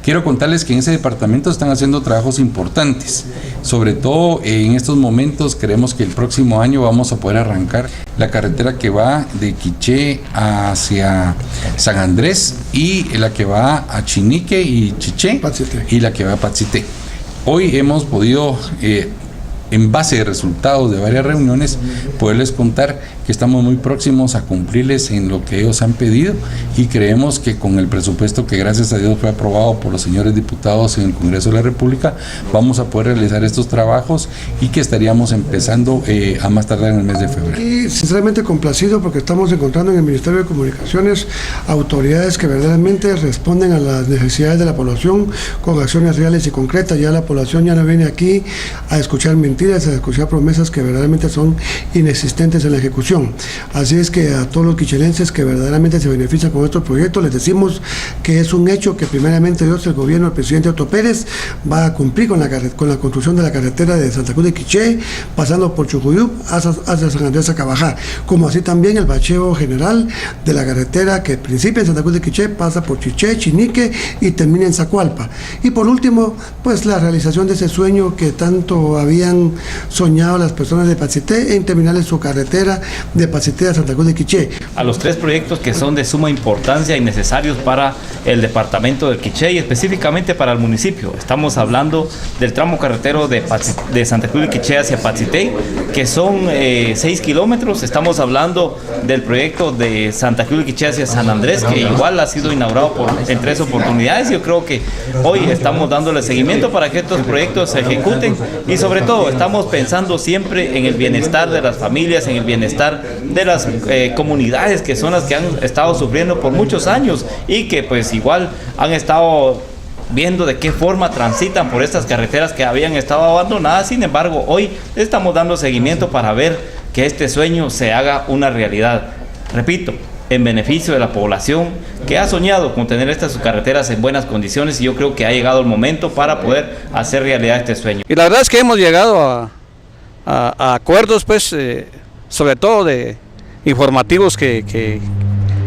Quiero contarles que en ese departamento están haciendo trabajos importantes, sobre todo en estos momentos. Creemos que el próximo año vamos a poder arrancar la carretera que va de Quiché hacia San Andrés y la que va a Chinique y Chiché y la que va a Patsité. Hoy hemos podido, en base de resultados de varias reuniones, poderles contar que estamos muy próximos a cumplirles en lo que ellos han pedido, y creemos que con el presupuesto que gracias a Dios fue aprobado por los señores diputados en el Congreso de la República, vamos a poder realizar estos trabajos y que estaríamos empezando a más tardar en el mes de febrero. Y sinceramente complacido porque estamos encontrando en el Ministerio de Comunicaciones autoridades que verdaderamente responden a las necesidades de la población con acciones reales y concretas. Ya la población ya no viene aquí a escuchar mentiras, a escuchar promesas que verdaderamente son inexistentes en la ejecución. Así es que a todos los quichelenses que verdaderamente se benefician con estos proyectos, les decimos que es un hecho que primeramente Dios, el gobierno del presidente Otto Pérez, va a cumplir con la construcción de la carretera de Santa Cruz de Quiché, pasando por Chucuyup hacia San Andrés Acabajá, como así también el bacheo general de la carretera que principia en Santa Cruz de Quiché, pasa por Chiché, Chinique y termina en Zacualpa. Y por último, pues la realización de ese sueño que tanto habían soñado las personas de Patsité en terminar en su carretera de Patsité a Santa Cruz de Quiché. A los tres proyectos que son de suma importancia y necesarios para el departamento del Quiché y específicamente para el municipio. Estamos hablando del tramo carretero de Santa Cruz de Quiché hacia Patsité, que son 6 kilómetros. Estamos hablando del proyecto de Santa Cruz de Quiché hacia San Andrés, que igual ha sido inaugurado en 3 oportunidades. Yo creo que hoy estamos dándole seguimiento para que estos proyectos se ejecuten, y sobre todo estamos pensando siempre en el bienestar de las familias, en el bienestar de las comunidades que son las que han estado sufriendo por muchos años y que pues igual han estado viendo de qué forma transitan por estas carreteras que habían estado abandonadas. Sin embargo, hoy estamos dando seguimiento para ver que este sueño se haga una realidad. Repito, en beneficio de la población que ha soñado con tener estas carreteras en buenas condiciones, y yo creo que ha llegado el momento para poder hacer realidad este sueño. Y la verdad es que hemos llegado a acuerdos, pues, sobre todo de informativos que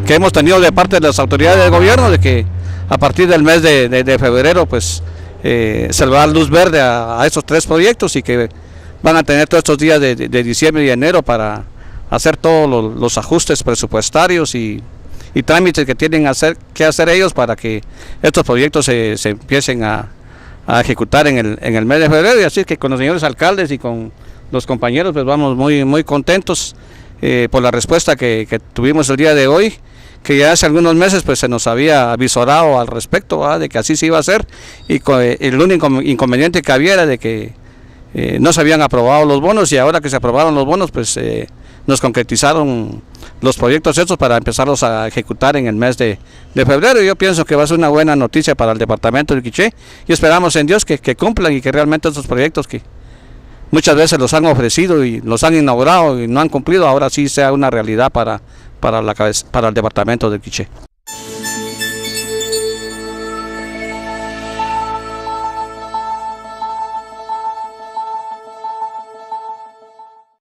hemos tenido de parte de las autoridades del gobierno, de que a partir del mes de febrero pues se le va a dar luz verde a estos 3 proyectos, y que van a tener todos estos días de diciembre y enero para hacer todos los ajustes presupuestarios y trámites que tienen que hacer ellos para que estos proyectos se empiecen a ejecutar en el mes de febrero. Y así es que con los señores alcaldes y con los compañeros pues vamos muy contentos por la respuesta que tuvimos el día de hoy, que ya hace algunos meses pues se nos había avisorado al respecto, ¿verdad?, de que así se iba a hacer, y el único inconveniente que había era de que no se habían aprobado los bonos, y ahora que se aprobaron los bonos pues nos concretizaron los proyectos estos para empezarlos a ejecutar en el mes de febrero. Yo pienso que va a ser una buena noticia para el departamento del Quiché, y esperamos en Dios que cumplan y que realmente estos proyectos que muchas veces los han ofrecido y los han inaugurado y no han cumplido, ahora sí sea una realidad para el departamento del Quiché.